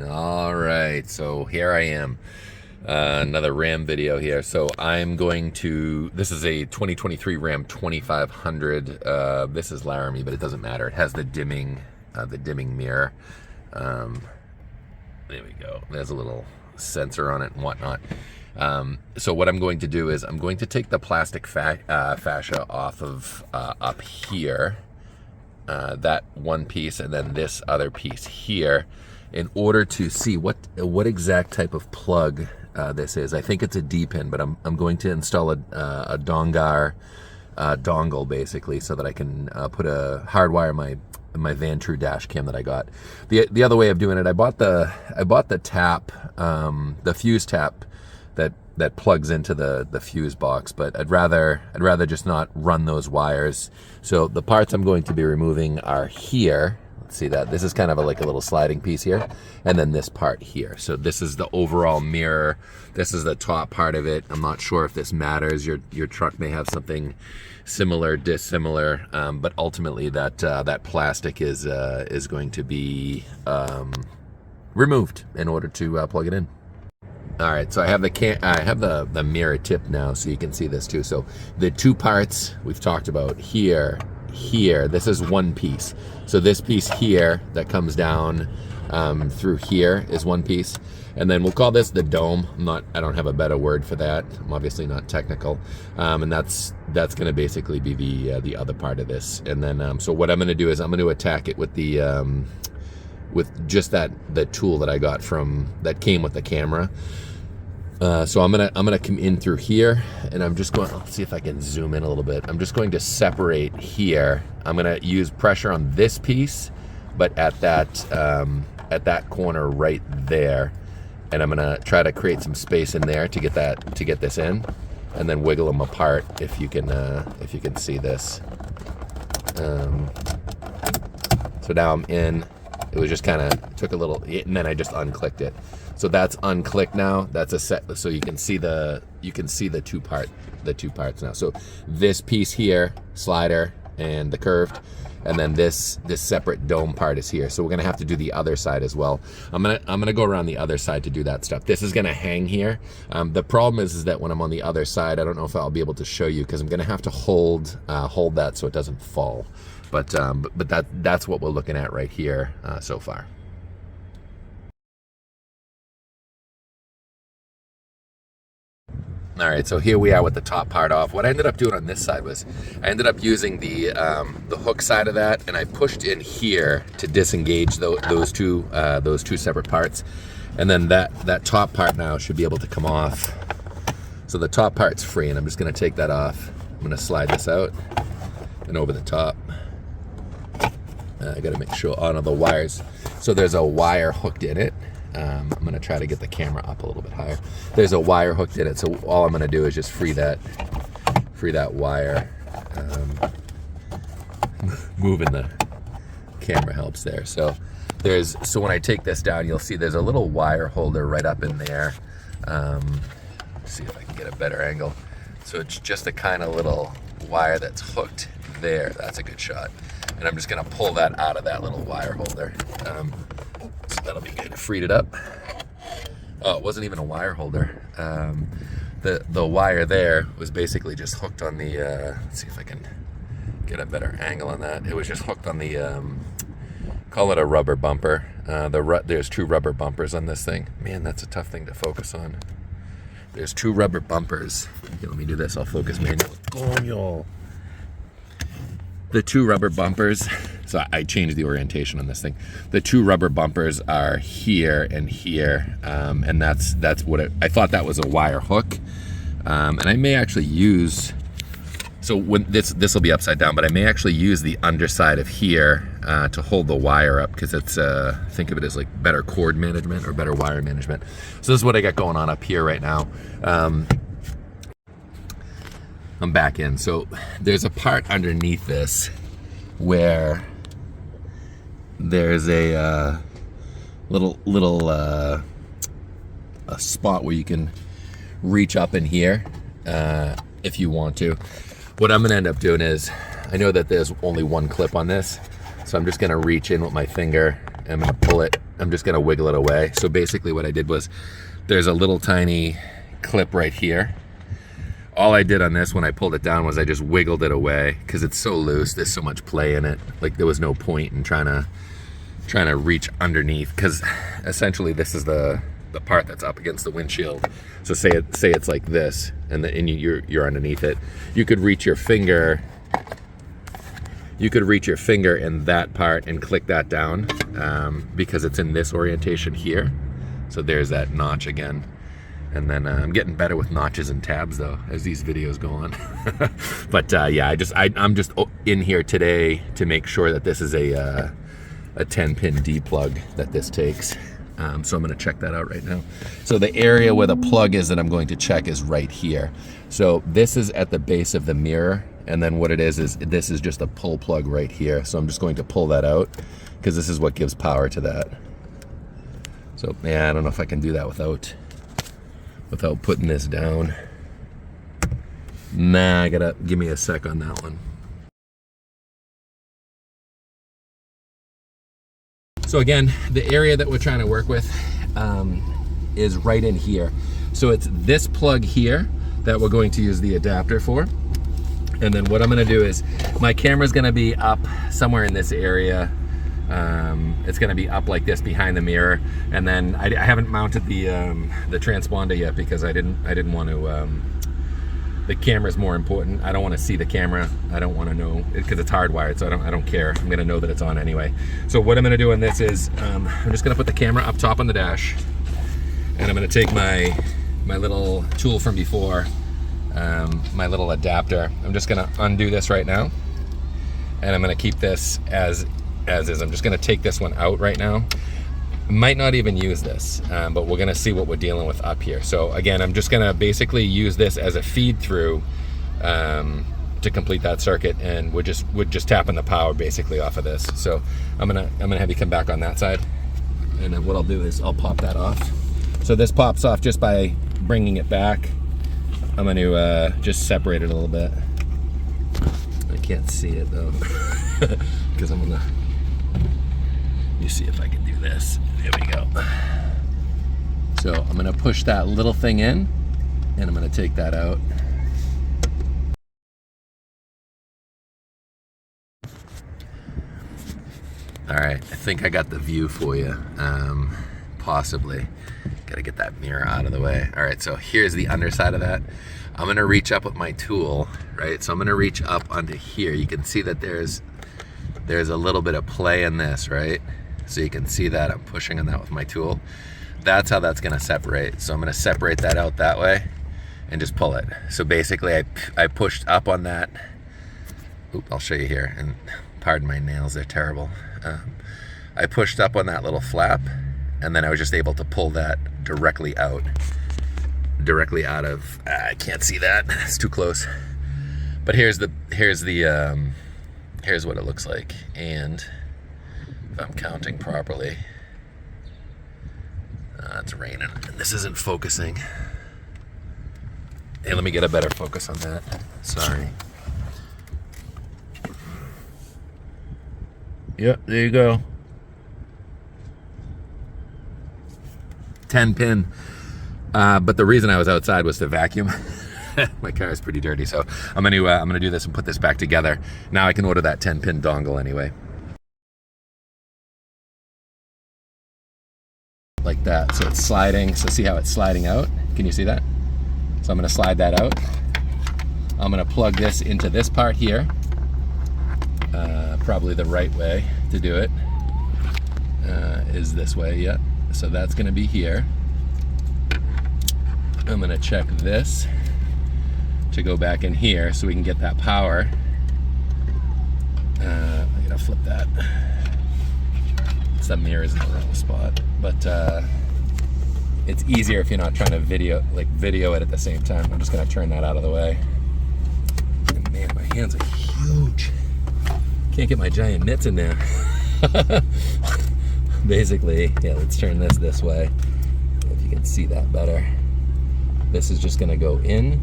All right, so here I am, another Ram video here. So I'm going to, this is a 2023 Ram 2500. This is Laramie, but it doesn't matter. It has the dimming mirror. There we go. There's a little sensor on it and whatnot. So what I'm going to do is I'm going to take the plastic fascia off of up here, that one piece, and then this other piece here, in order to see what exact type of plug this is. I think it's a D-pin, but I'm going to install a Dongar dongle basically, so that I can hardwire my Vantrue dash cam that I got. The other way of doing it, I bought the tap, the fuse tap that plugs into the fuse box, but I'd rather just not run those wires. So the parts I'm going to be removing are here. Let's see that. This is kind of like a little sliding piece here, and then this part here. So this is the overall mirror. This is the top part of it. I'm not sure if this matters. Your truck may have something similar, dissimilar, but ultimately that plastic is going to be removed in order to plug it in. All right, so I have the mirror tip now, so you can see this too. So the two parts we've talked about here, this is one piece. So this piece here that comes down through here is one piece, and then we'll call this the dome. I don't have a better word for that. I'm obviously not technical, and that's going to basically be the other part of this. And then so what I'm going to do is I'm going to attack it with the with just the tool that I got that came with the camera. So I'm gonna come in through here, and I'm just going. Let's see if I can zoom in a little bit. I'm just going to separate here. I'm gonna use pressure on this piece, but at that corner right there, and I'm gonna try to create some space in there to get this in, and then wiggle them apart. If you can see this. So now I'm in. It was just kind of took a little, and then I just unclicked it. So that's unclicked now. That's a set. So you can see the two parts now. So this piece here, slider and the curved, and then this separate dome part is here. So we're gonna have to do the other side as well. I'm gonna go around the other side to do that stuff. This is gonna hang here. The problem is that when I'm on the other side, I don't know if I'll be able to show you, because I'm gonna have to hold that so it doesn't fall. But that's what we're looking at right here so far. All right, so here we are with the top part off. What I ended up doing on this side was I ended up using the hook side of that, and I pushed in here to disengage those two separate parts, and then that top part now should be able to come off. So the top part's free, and I'm just going to take that off. I'm going to slide this out and over the top. I got to make sure on the wires. So there's a wire hooked in it. I'm going to try to get the camera up a little bit higher. There's a wire hooked in it, so all I'm going to do is just free that wire. Moving the camera helps there. So when I take this down, you'll see there's a little wire holder right up in there. Let's see if I can get a better angle. So it's just a kind of little wire that's hooked there. That's a good shot. And I'm just gonna pull that out of that little wire holder. So that'll be good. Freed it up. Oh, it wasn't even a wire holder. The wire there was basically just hooked on the, let's see if I can get a better angle on that. It was just hooked on the, call it a rubber bumper. There's two rubber bumpers on this thing. Man, that's a tough thing to focus on. There's two rubber bumpers. Okay, let me do this. I'll focus manually. The two rubber bumpers, so I changed the orientation on this thing. The two rubber bumpers are here and here, and that's what I thought that was a wire hook, and I may actually use. So when this will be upside down, but I may actually use the underside of here to hold the wire up, because it's think of it as like better cord management or better wire management. So this is what I got going on up here right now. I'm back in. So there's a part underneath this where there's a little a spot where you can reach up in here if you want to. What I'm gonna end up doing is, I know that there's only one clip on this, so I'm just gonna reach in with my finger I'm gonna pull it. I'm just gonna wiggle it away. So basically what I did was, there's a little tiny clip right here. All I did on this when I pulled it down was I just wiggled it away because it's so loose. There's so much play in it. Like there was no point in trying to reach underneath, because essentially this is the part that's up against the windshield. So say it's like this, and you're underneath it. You could reach your finger. You could reach your finger in that part and click that down because it's in this orientation here. So there's that notch again. And then I'm getting better with notches and tabs though as these videos go on. But yeah, I'm just in here today to make sure that this is a 10-pin D-plug that this takes. So I'm going to check that out right now. So the area where the plug is that I'm going to check is right here. So this is at the base of the mirror, and then what it is this is just a pull plug right here. So I'm just going to pull that out because this is what gives power to that. So yeah, I don't know if I can do that without putting this down. Nah, give me a sec on that one. So again, the area that we're trying to work with is right in here. So it's this plug here that we're going to use the adapter for. And then what I'm gonna do is, my camera's gonna be up somewhere in this area. It's gonna be up like this behind the mirror. And then I haven't mounted the transponder yet because I didn't want to, the camera's more important. I don't want to see the camera. I don't want to know, because it's hardwired, so I don't care. I'm gonna know that it's on anyway. So what I'm gonna do on this is, I'm just gonna put the camera up top on the dash, and I'm gonna take my little tool from before, my little adapter. I'm just gonna undo this right now, and I'm gonna keep this as is. I'm just gonna take this one out right now. Might not even use this, but we're gonna see what we're dealing with up here. So again, I'm just gonna basically use this as a feed through to complete that circuit, and we're just tapping the power basically off of this. So I'm gonna have you come back on that side, and then what I'll do is I'll pop that off. So this pops off just by bringing it back. I'm gonna just separate it a little bit. I can't see it though because I'm gonna. Let me see if I can do this. There we go. So I'm gonna push that little thing in, and I'm gonna take that out. All right, I think I got the view for you. Possibly. Gotta get that mirror out of the way. All right, so here's the underside of that. I'm gonna reach up with my tool, right? So I'm gonna reach up onto here. You can see that there's a little bit of play in this, right? So you can see that I'm pushing on that with my tool. That's how that's gonna separate. So I'm gonna separate that out that way and just pull it. So basically I pushed up on that. Oop, I'll show you here, and pardon my nails, they're terrible. I pushed up on that little flap, and then I was just able to pull that directly out of, I can't see that, it's too close. But here's what it looks like. And if I'm counting properly, it's raining and this isn't focusing. Hey, let me get a better focus on that. Sorry. Yep, there you go. 10-pin. But the reason I was outside was to vacuum. My car is pretty dirty, so I'm gonna do this and put this back together. Now I can order that 10-pin dongle anyway. Like that, so it's sliding. So see how it's sliding out? Can you see that? So I'm gonna slide that out. I'm gonna plug this into this part here. Probably the right way to do it is this way, yeah. So that's gonna be here. I'm gonna check this to go back in here so we can get that power. I gotta flip that. Some mirrors in the wrong spot, but it's easier if you're not trying to video it at the same time. I'm just gonna turn that out of the way. And man, my hands are huge. Can't get my giant mitts in there. Basically, yeah, let's turn this way. If you can see that better. This is just gonna go in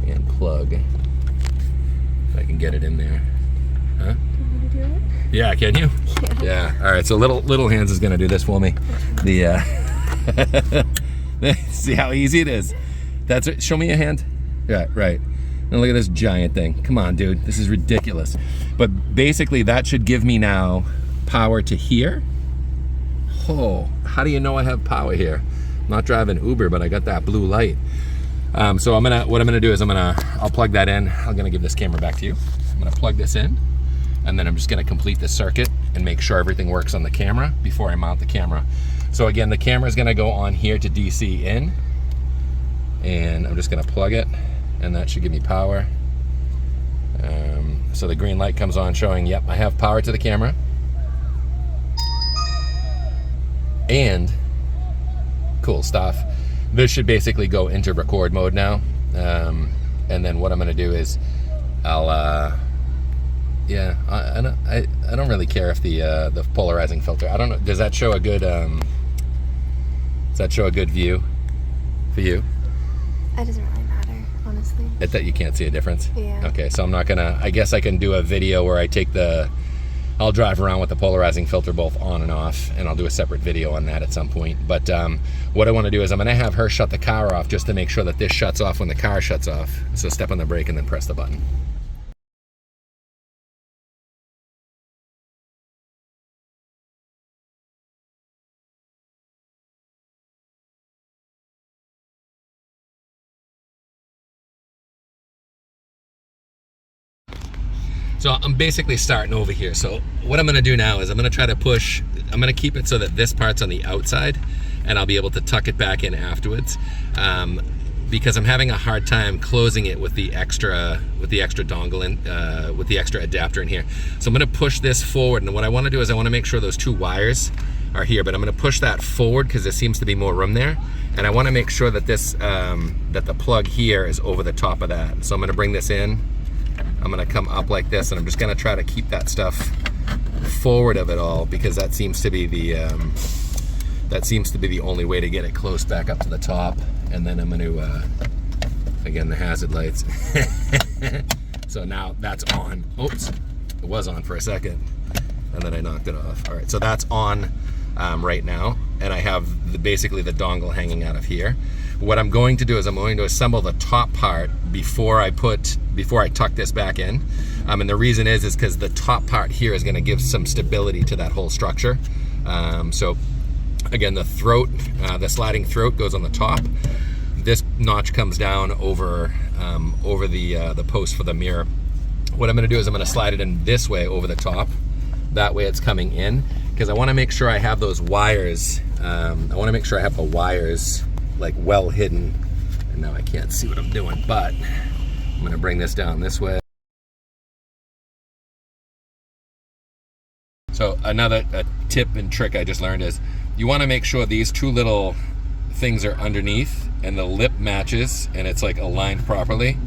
and plug. If I can get it in there. Huh? Do you want to do it? Yeah, can you? Yeah. All right, so little hands is gonna do this for me. The see how easy it is. That's it. Show me a hand. Yeah, right. And look at this giant thing. Come on, dude. This is ridiculous. But basically, that should give me now power to here. Oh, how do you know I have power here? I'm not driving Uber, but I got that blue light. So what I'm gonna do is I'll plug that in. I'm gonna give this camera back to you. I'm gonna plug this in, and then I'm just gonna complete the circuit and make sure everything works on the camera before I mount the camera. So again, the camera is gonna go on here to DC in, and I'm just gonna plug it, and that should give me power. So the green light comes on showing, yep, I have power to the camera. And cool stuff. This should basically go into record mode now. And then what I'm gonna do is I don't really care if the polarizing filter, I don't know, does that show a good view for you? It doesn't really matter, honestly. That you can't see a difference? Yeah. Okay, so I'm not gonna, I guess I can do a video where I take I'll drive around with the polarizing filter both on and off, and I'll do a separate video on that at some point. But what I want to do is I'm going to have her shut the car off just to make sure that this shuts off when the car shuts off. So step on the brake and then press the button. So I'm basically starting over here. So what I'm gonna do now is I'm gonna try to push, I'm gonna keep it so that this part's on the outside, and I'll be able to tuck it back in afterwards, because I'm having a hard time closing it with the extra dongle in, with the extra adapter in here. So I'm gonna push this forward, and what I wanna do is I wanna make sure those two wires are here, but I'm gonna push that forward because there seems to be more room there, and I wanna make sure that this, that the plug here is over the top of that. So I'm gonna bring this in, I'm gonna come up like this, and I'm just gonna try to keep that stuff forward of it all, because that seems to be the only way to get it close back up to the top. And then I'm gonna again, the hazard lights. So now that's on. Oops, it was on for a second, and then I knocked it off. All right, so that's on right now, and I have basically the dongle hanging out of here. What I'm going to do is I'm going to assemble the top part before I tuck this back in. And the reason is because the top part here is going to give some stability to that whole structure. So again, the throat, the sliding throat goes on the top. This notch comes down over the post for the mirror. What I'm going to do is I'm going to slide it in this way over the top. That way it's coming in, because I want to make sure I have those wires. I want to make sure I have the wires like well hidden. And now I can't see what I'm doing, but I'm going to bring this down this way. So another tip and trick I just learned is you want to make sure these two little things are underneath and the lip matches and it's like aligned properly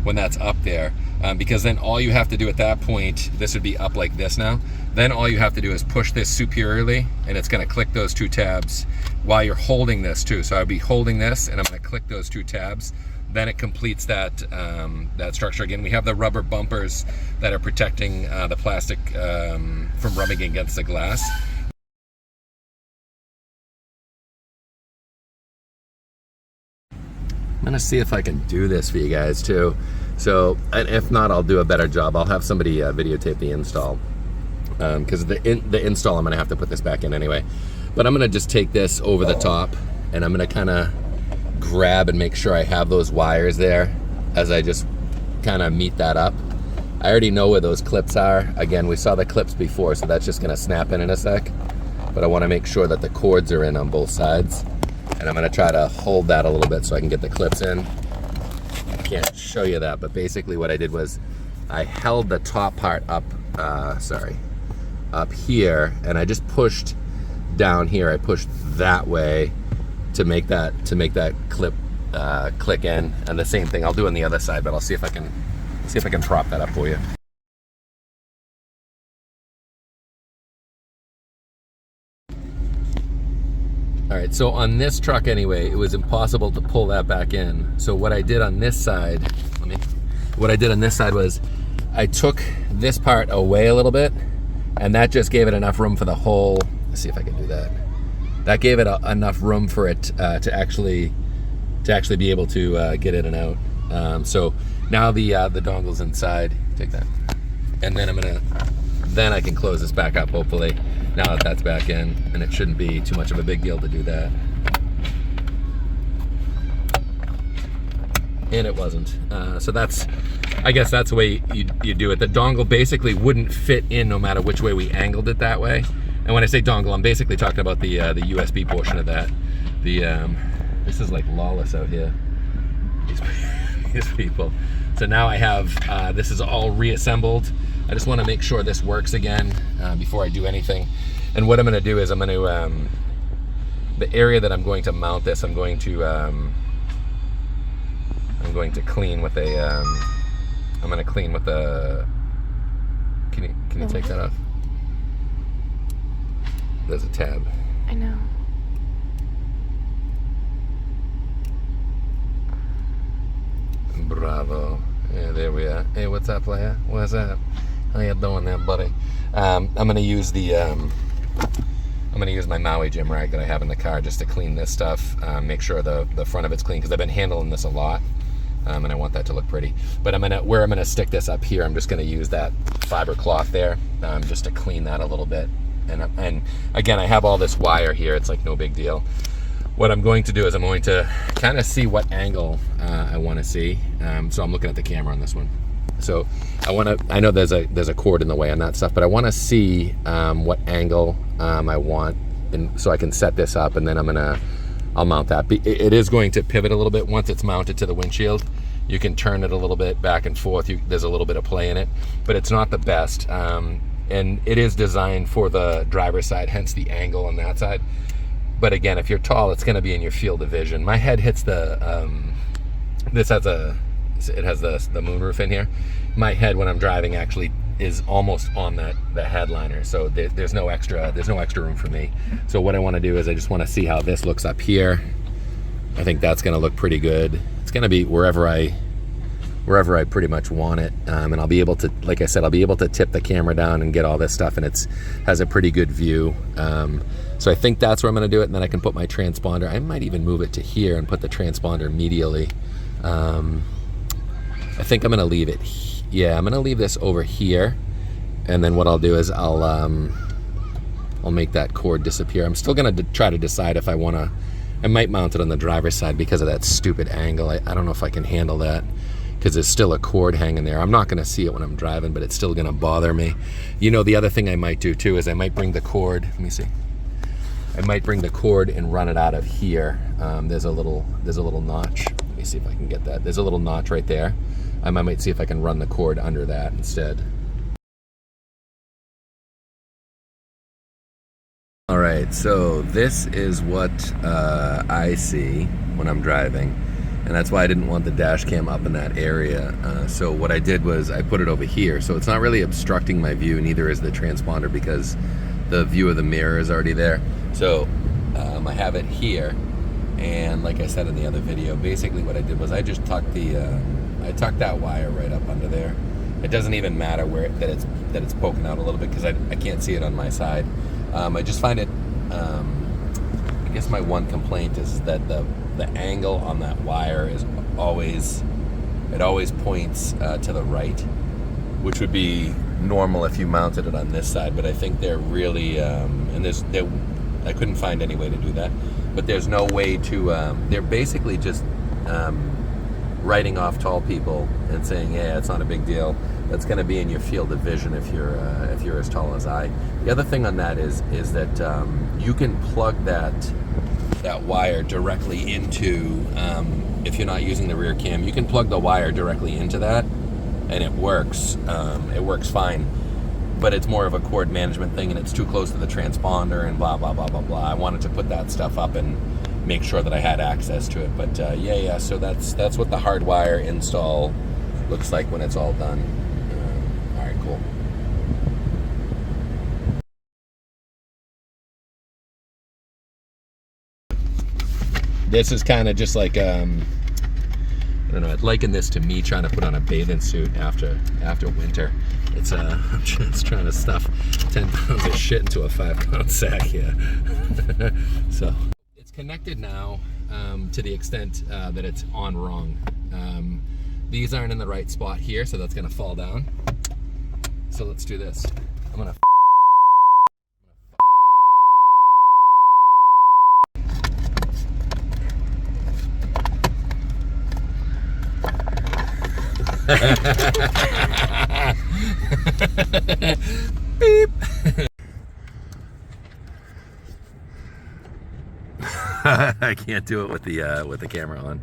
when that's up there, because then all you have to do at that point, this would be up like this now, then all you have to do is push this superiorly, and it's going to click those two tabs while you're holding this too. So I'll be holding this and I'm going to click those two tabs, then it completes that that structure. Again, we have the rubber bumpers that are protecting the plastic from rubbing against the glass. I'm gonna see if I can do this for you guys too. So, and if not, I'll do a better job. I'll have somebody videotape the install, because the install I'm gonna have to put this back in anyway. But I'm gonna just take this over the top, and I'm gonna kind of grab and make sure I have those wires there as I just kind of meet that up. I already know where those clips are. Again, we saw the clips before, so that's just gonna snap in a sec. But I want to make sure that the cords are in on both sides. And I'm going to try to hold that a little bit so I can get the clips in. I can't show you that, but basically what I did was I held the top part up, up here, and I just pushed down here. I pushed that way to make that clip click in, and the same thing I'll do on the other side, but I'll see if I can prop that up for you. All right, so on this truck anyway, it was impossible to pull that back in. So what I did on this side, was I took this part away a little bit, And that just gave it enough room for the whole, let's see if I can do that. That gave it enough room for it to actually be able to get in and out. So now the dongle's inside. Take that. And then then I can close this back up, hopefully, now that that's back in, and it shouldn't be too much of a big deal to do that. And it wasn't. So I guess that's the way you do it. The dongle basically wouldn't fit in no matter which way we angled it that way. And when I say dongle, I'm basically talking about the USB portion of that. This is like lawless out here, these people. So now I have, this is all reassembled. I just want to make sure this works again before I do anything. And what I'm going to do is I'm going to, the area that I'm going to mount this, I'm going to clean with a, I'm going to clean with a, can you take that off? There's a tab. I know. Bravo. Yeah, there we are. Hey, what's up, player? What's up? How you doing there, buddy? I'm gonna use my Maui gym rag that I have in the car just to clean this stuff. Make sure the front of it's clean, because I've been handling this a lot, and I want that to look pretty. But where I'm gonna stick this up here, I'm just gonna use that fiber cloth there, just to clean that a little bit. And again, I have all this wire here. It's like no big deal. What I'm going to do is I'm going to kind of see what angle I want to see. So I'm looking at the camera on this one. So I know there's a cord in the way on that stuff, but I want to see what angle I want, and so I can set this up, and then I'll mount that. It is going to pivot a little bit once it's mounted to the windshield. You can turn it a little bit back and forth. There's a little bit of play in it, but it's not the best. And it is designed for the driver's side, hence the angle on that side. But again, if you're tall, it's going to be in your field of vision. My head hits the, it has the moonroof in here. My head, when I'm driving, actually is almost on the headliner. So there's no extra room for me. So what I want to do is I just want to see how this looks up here. I think that's going to look pretty good. It's going to be wherever I pretty much want it, and I'll be able to, like I said, I'll be able to tip the camera down and get all this stuff, and has a pretty good view. So I think that's where I'm going to do it, and then I can put my transponder. I might even move it to here and put the transponder medially. I think I'm going to leave it. Yeah, I'm going to leave this over here, and then what I'll do is I'll make that cord disappear. I'm still going to try to decide if I want to. I might mount it on the driver's side because of that stupid angle. I don't know if I can handle that, because there's still a cord hanging there. I'm not going to see it when I'm driving, but it's still going to bother me. You know, the other thing I might do too is I might bring the cord, let me see. I might bring the cord and run it out of here. There's a little notch. Let me see if I can get that. There's a little notch right there. I might see if I can run the cord under that instead. All right, so this is what I see when I'm driving. And that's why I didn't want the dash cam up in that area. So what I did was I put it over here. So it's not really obstructing my view, neither is the transponder, because the view of the mirror is already there. So I have it here. And like I said in the other video, basically what I did was I just tucked I tucked that wire right up under there. It doesn't even matter that it's poking out a little bit, because I can't see it on my side. I just find it, I guess my one complaint is that the angle on that wire is always points to the right, which would be normal if you mounted it on this side. But I think they're really, I couldn't find any way to do that. But there's no way to, they're basically just writing off tall people and saying, yeah, it's not a big deal. That's going to be in your field of vision if you're as tall as I. The other thing on that is that you can plug that wire directly into, if you're not using the rear cam, you can plug the wire directly into that, and it works. It works fine, but it's more of a cord management thing, and it's too close to the transponder and blah blah blah blah blah. I wanted to put that stuff up and make sure that I had access to it. But yeah. So that's what the hardwire install looks like when it's all done. All right, cool. This is kind of just like, I don't know, I'd liken this to me trying to put on a bathing suit after winter. It's I'm just trying to stuff 10 pounds of shit into a 5-pound sack here. So it's connected now to the extent that it's on wrong. These aren't in the right spot here, so that's gonna fall down. So let's do this. I'm gonna beep. I can't do it with the camera on.